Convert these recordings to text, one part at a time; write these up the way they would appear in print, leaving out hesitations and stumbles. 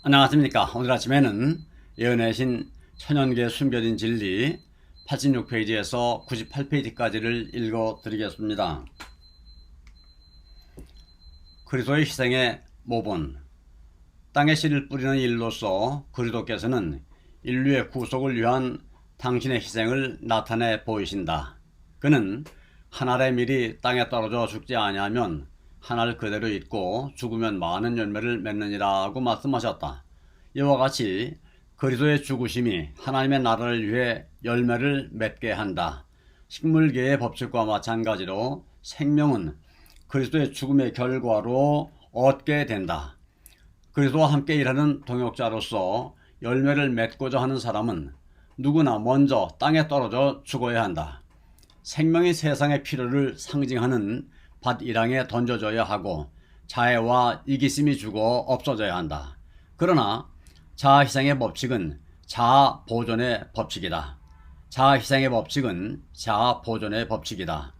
안녕하십니까. 오늘 아침에는 예언의 신 천연계 숨겨진 진리 86페이지에서 98페이지까지를 읽어 드리겠습니다. 그리스도의 희생의 모본. 땅에 씨를 뿌리는 일로서 그리스도께서는 인류의 구속을 위한 당신의 희생을 나타내 보이신다. 그는 한 알의 밀이 땅에 떨어져 죽지 아니하면 한 알 그대로 있고 죽으면 많은 열매를 맺느니라고 말씀하셨다. 이와 같이 그리스도의 죽으심이 하나님의 나라를 위해 열매를 맺게 한다. 식물계의 법칙과 마찬가지로 생명은 그리스도의 죽음의 결과로 얻게 된다. 그리스도와 함께 일하는 동역자로서 열매를 맺고자 하는 사람은 누구나 먼저 땅에 떨어져 죽어야 한다. 생명이 세상의 필요를 상징하는 밭 일항에 던져져야 하고 자애와 이기심이 죽어 없어져야 한다. 그러나 자아희생의 법칙은 자아보존의 법칙이다. 자아희생의 법칙은 자아보존의 법칙이다.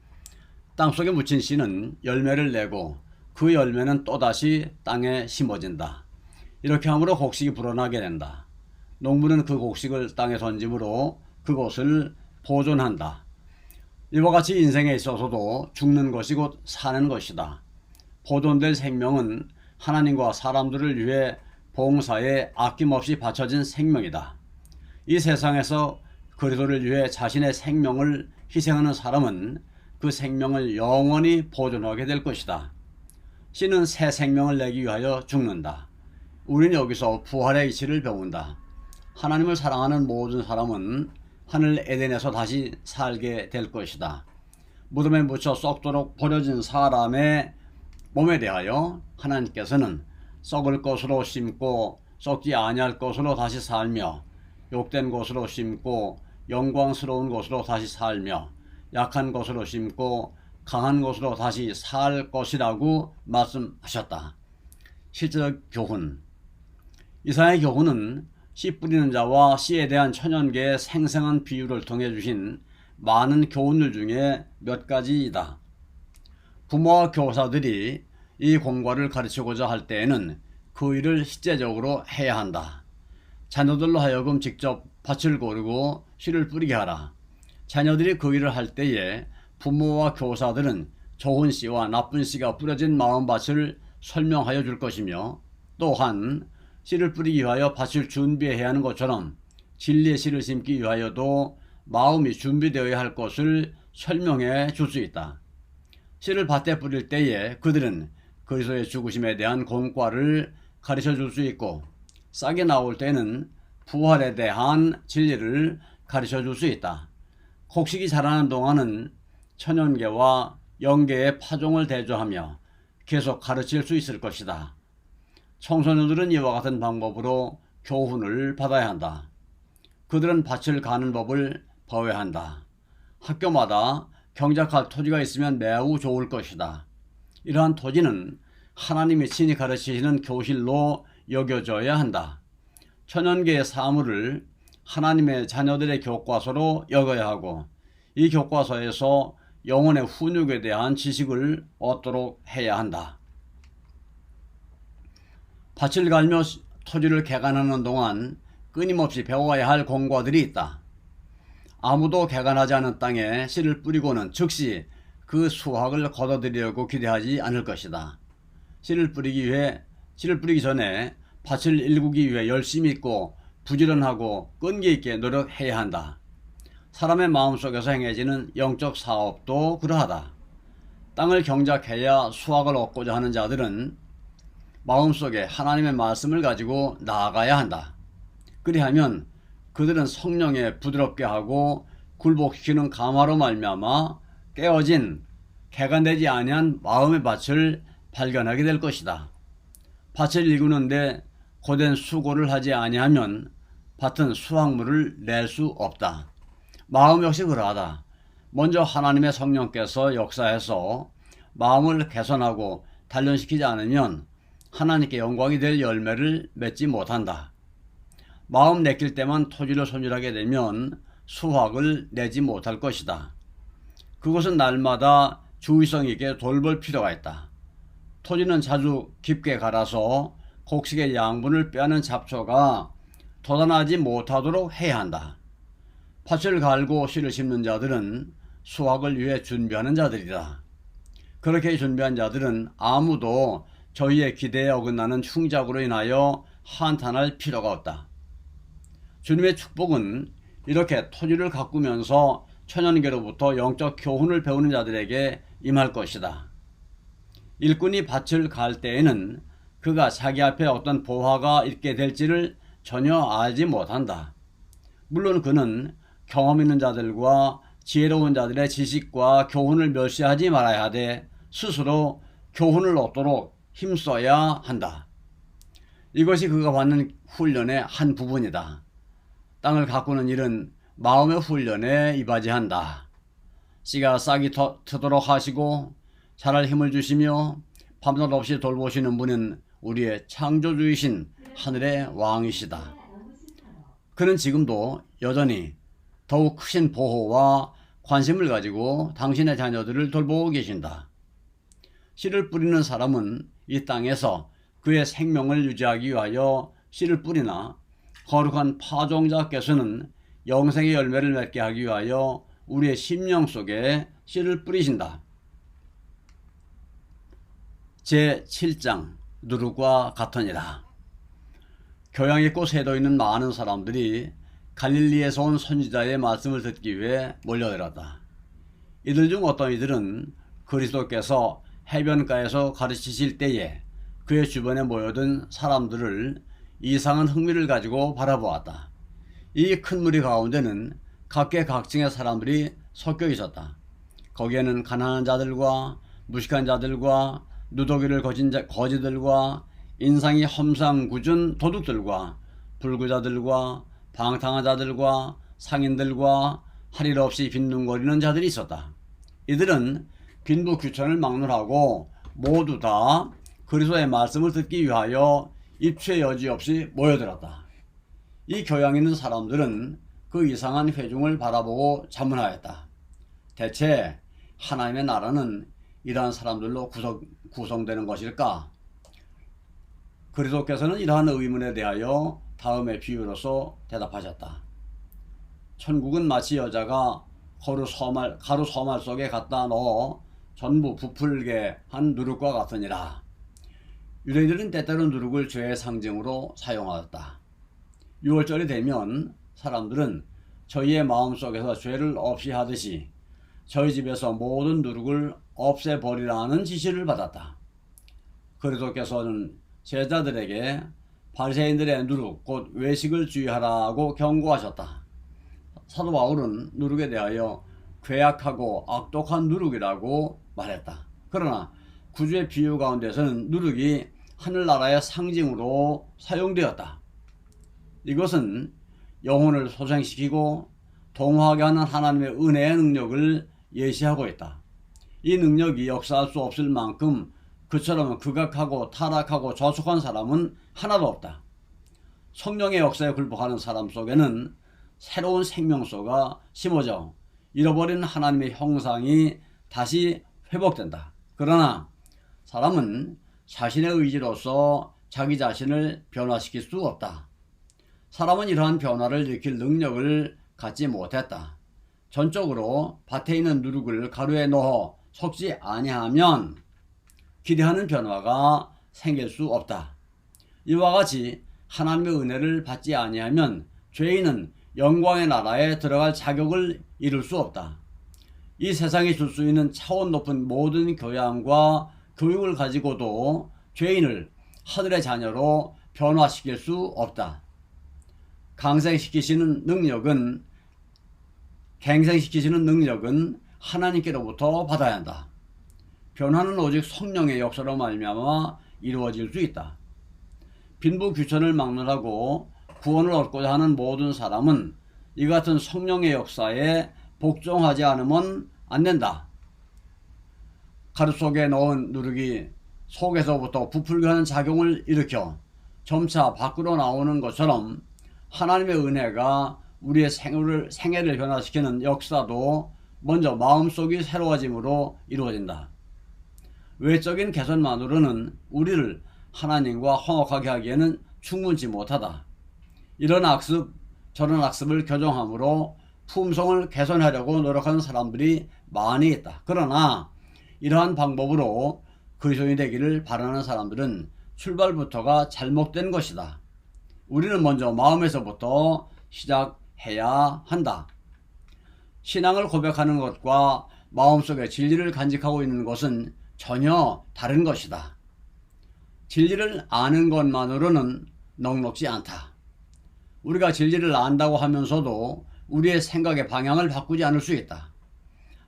땅속에 묻힌 씨는 열매를 내고 그 열매는 또다시 땅에 심어진다. 이렇게 함으로 곡식이 불어나게 된다. 농부는 그 곡식을 땅에 던짐으로 그것을 보존한다. 이와 같이 인생에 있어서도 죽는 것이 곧 사는 것이다. 보존될 생명은 하나님과 사람들을 위해 봉사에 아낌없이 바쳐진 생명이다. 이 세상에서 그리스도를 위해 자신의 생명을 희생하는 사람은 그 생명을 영원히 보존하게 될 것이다. 씨는 새 생명을 내기 위하여 죽는다. 우리는 여기서 부활의 이치를 배운다. 하나님을 사랑하는 모든 사람은 하늘 에덴에서 다시 살게 될 것이다. 무덤에 묻혀 썩도록 버려진 사람의 몸에 대하여 하나님께서는 썩을 것으로 심고 썩지 아니할 것으로 다시 살며 욕된 것으로 심고 영광스러운 것으로 다시 살며 약한 것으로 심고 강한 것으로 다시 살 것이라고 말씀하셨다. 실제적 교훈. 이사야의 교훈은 씨 뿌리는 자와 씨에 대한 천연계의 생생한 비유를 통해 주신 많은 교훈들 중에 몇 가지이다. 부모와 교사들이 이 공과를 가르치고자 할 때에는 그 일을 실제적으로 해야 한다. 자녀들로 하여금 직접 밭을 고르고 씨를 뿌리게 하라. 자녀들이 그 일을 할 때에 부모와 교사들은 좋은 씨와 나쁜 씨가 뿌려진 마음밭을 설명하여 줄 것이며, 또한 씨를 뿌리기 위하여 밭을 준비해야 하는 것처럼 진리의 씨를 심기 위하여도 마음이 준비되어야 할 것을 설명해 줄 수 있다. 씨를 밭에 뿌릴 때에 그들은 그리스도의 죽으심에 대한 공과를 가르쳐 줄 수 있고, 싹이 나올 때는 부활에 대한 진리를 가르쳐 줄 수 있다. 곡식이 자라는 동안은 천연계와 영계의 파종을 대조하며 계속 가르칠 수 있을 것이다. 청소년들은 이와 같은 방법으로 교훈을 받아야 한다. 그들은 밭을 가는 법을 배워야 한다. 학교마다 경작할 토지가 있으면 매우 좋을 것이다. 이러한 토지는 하나님이 친히 가르치시는 교실로 여겨져야 한다. 천연계의 사물을 하나님의 자녀들의 교과서로 여겨야 하고, 이 교과서에서 영혼의 훈육에 대한 지식을 얻도록 해야 한다. 밭을 갈며 토지를 개간하는 동안 끊임없이 배워야 할 공과들이 있다. 아무도 개간하지 않은 땅에 씨를 뿌리고는 즉시 그 수확을 거둬들이려고 기대하지 않을 것이다. 씨를 뿌리기 전에 밭을 일구기 위해 열심히 있고 부지런하고 끈기 있게 노력해야 한다. 사람의 마음속에서 행해지는 영적 사업도 그러하다. 땅을 경작해야 수확을 얻고자 하는 자들은 마음속에 하나님의 말씀을 가지고 나아가야 한다. 그리하면 그들은 성령에 부드럽게 하고 굴복시키는 감화로 말미암아 깨어진 개간되지 아니한 마음의 밭을 발견하게 될 것이다. 밭을 일구는데 고된 수고를 하지 아니하면 밭은 수확물을 낼 수 없다. 마음 역시 그러하다. 먼저 하나님의 성령께서 역사해서 마음을 개선하고 단련시키지 않으면 하나님께 영광이 될 열매를 맺지 못한다. 마음 내킬 때만 토지를 손질하게 되면 수확을 내지 못할 것이다. 그것은 날마다 주의성 있게 돌볼 필요가 있다. 토지는 자주 깊게 갈아서 곡식의 양분을 빼앗는 잡초가 돋아나지 못하도록 해야 한다. 밭을 갈고 씨를 심는 자들은 수확을 위해 준비하는 자들이다. 그렇게 준비한 자들은 아무도 저희의 기대에 어긋나는 흉작으로 인하여 한탄할 필요가 없다. 주님의 축복은 이렇게 토지를 가꾸면서 천연계로부터 영적 교훈을 배우는 자들에게 임할 것이다. 일꾼이 밭을 갈 때에는 그가 자기 앞에 어떤 보화가 있게 될지를 전혀 알지 못한다. 물론 그는 경험 있는 자들과 지혜로운 자들의 지식과 교훈을 멸시하지 말아야 하되 스스로 교훈을 얻도록 힘써야 한다. 이것이 그가 받는 훈련의 한 부분이다. 땅을 가꾸는 일은 마음의 훈련에 이바지한다. 씨가 싹이 트도록 하시고 자랄 힘을 주시며 밤낮 없이 돌보시는 분은 우리의 창조주이신 하늘의 왕이시다. 그는 지금도 여전히 더욱 크신 보호와 관심을 가지고 당신의 자녀들을 돌보고 계신다. 씨를 뿌리는 사람은 이 땅에서 그의 생명을 유지하기 위하여 씨를 뿌리나 거룩한 파종자께서는 영생의 열매를 맺게 하기 위하여 우리의 심령 속에 씨를 뿌리신다. 제7장 누룩과 같으니라. 교양 있고 세도 있는 많은 사람들이 갈릴리에서 온 선지자의 말씀을 듣기 위해 몰려들었다. 이들 중 어떤 이들은 그리스도께서 해변가에서 가르치실 때에 그의 주변에 모여든 사람들을 이상한 흥미를 가지고 바라보았다. 이 큰 무리 가운데는 각계각층의 사람들이 섞여 있었다. 거기에는 가난한 자들과 무식한 자들과 누더기를 거진 거지들과 인상이 험상궂은 도둑들과 불구자들과 방탕한 자들과 상인들과 할 일 없이 빈둥거리는 자들이 있었다. 이들은 빈부귀천을 막론하고 모두 다 그리스도의 말씀을 듣기 위하여 입추의 여지 없이 모여들었다. 이 교양 있는 사람들은 그 이상한 회중을 바라보고 자문하였다. 대체 하나님의 나라는 이러한 사람들로 구성되는 것일까? 그리스도께서는 이러한 의문에 대하여 다음의 비유로서 대답하셨다. 천국은 마치 여자가 가루 서말 속에 갖다 넣어 전부 부풀게 한 누룩과 같으니라. 유대인들은 때때로 누룩을 죄의 상징으로 사용하였다. 6월절이 되면 사람들은 저희의 마음속에서 죄를 없이 하듯이 저희 집에서 모든 누룩을 없애버리라는 지시를 받았다. 그리스도께서는 제자들에게 바리새인들의 누룩 곧 외식을 주의하라고 경고하셨다. 사도 바울은 누룩에 대하여 괴악하고 악독한 누룩이라고 말했다. 그러나 구주의 비유 가운데서는 누룩이 하늘나라의 상징으로 사용되었다. 이것은 영혼을 소생시키고 동화하게 하는 하나님의 은혜의 능력을 예시하고 있다. 이 능력이 역사할 수 없을 만큼 그처럼 극악하고 타락하고 저속한 사람은 하나도 없다. 성령의 역사에 굴복하는 사람 속에는 새로운 생명소가 심어져 잃어버린 하나님의 형상이 다시 회복된다. 그러나 사람은 자신의 의지로서 자기 자신을 변화시킬 수 없다. 사람은 이러한 변화를 일으킬 능력을 갖지 못했다. 전적으로 밭에 있는 누룩을 가루에 넣어 섞지 아니하면 기대하는 변화가 생길 수 없다. 이와 같이 하나님의 은혜를 받지 아니하면 죄인은 영광의 나라에 들어갈 자격을 이룰 수 없다. 이 세상이 줄 수 있는 차원 높은 모든 교양과 교육을 가지고도 죄인을 하늘의 자녀로 변화시킬 수 없다. 갱생시키시는 능력은 하나님께로부터 받아야 한다. 변화는 오직 성령의 역사로 말미암아 이루어질 수 있다. 빈부귀천을 막론하고 구원을 얻고자 하는 모든 사람은 이 같은 성령의 역사에 복종하지 않으면 안 된다. 가루 속에 넣은 누룩이 속에서부터 부풀게 하는 작용을 일으켜 점차 밖으로 나오는 것처럼 하나님의 은혜가 우리의 생애를 변화시키는 역사도 먼저 마음속이 새로워짐으로 이루어진다. 외적인 개선만으로는 우리를 하나님과 화목하게 하기에는 충분치 못하다. 이런 학습 저런 학습을 교정함으로 품성을 개선하려고 노력하는 사람들이 많이 있다. 그러나 이러한 방법으로 그리스도인이 되기를 바라는 사람들은 출발부터가 잘못된 것이다. 우리는 먼저 마음에서부터 시작해야 한다. 신앙을 고백하는 것과 마음속에 진리를 간직하고 있는 것은 전혀 다른 것이다. 진리를 아는 것만으로는 넉넉지 않다. 우리가 진리를 안다고 하면서도 우리의 생각의 방향을 바꾸지 않을 수 있다.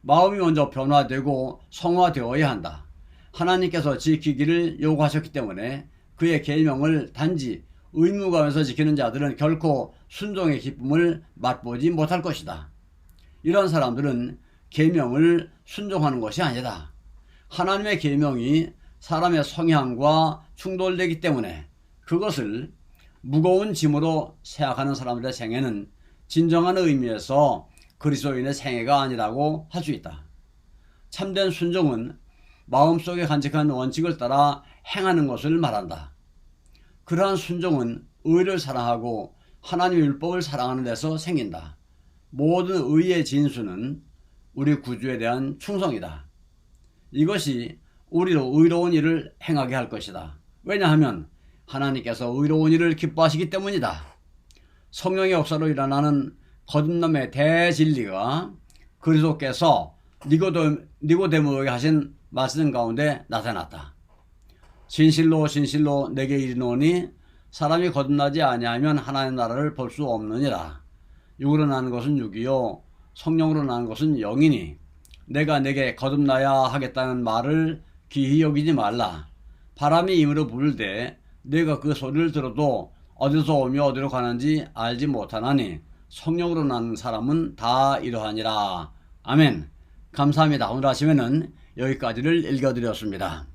마음이 먼저 변화되고 성화되어야 한다. 하나님께서 지키기를 요구하셨기 때문에 그의 계명을 단지 의무감에서 지키는 자들은 결코 순종의 기쁨을 맛보지 못할 것이다. 이런 사람들은 계명을 순종하는 것이 아니다. 하나님의 계명이 사람의 성향과 충돌되기 때문에 그것을 무거운 짐으로 생각하는 사람들의 생애는 진정한 의미에서 그리스도인의 생애가 아니라고 할 수 있다. 참된 순종은 마음속에 간직한 원칙을 따라 행하는 것을 말한다. 그러한 순종은 의를 사랑하고 하나님의 율법을 사랑하는 데서 생긴다. 모든 의의 진수는 우리 구주에 대한 충성이다. 이것이 우리로 의로운 일을 행하게 할 것이다. 왜냐하면 하나님께서 의로운 일을 기뻐하시기 때문이다. 성령의 역사로 일어나는 거듭남의 대진리가 그리스도께서 니고데모에게 하신 말씀 가운데 나타났다. 진실로 진실로 내게 이르노니 사람이 거듭나지 아니하면 하나님의 나라를 볼 수 없느니라. 육으로 나는 것은 육이요 성령으로 나는 것은 영이니 내가 내게 거듭나야 하겠다는 말을 기히 여기지 말라. 바람이 임으로 불되 내가 그 소리를 들어도 어디서 오며 어디로 가는지 알지 못하나니 성령으로 나는 사람은 다 이러하니라. 아멘. 감사합니다. 오늘 아침에는 여기까지를 읽어드렸습니다.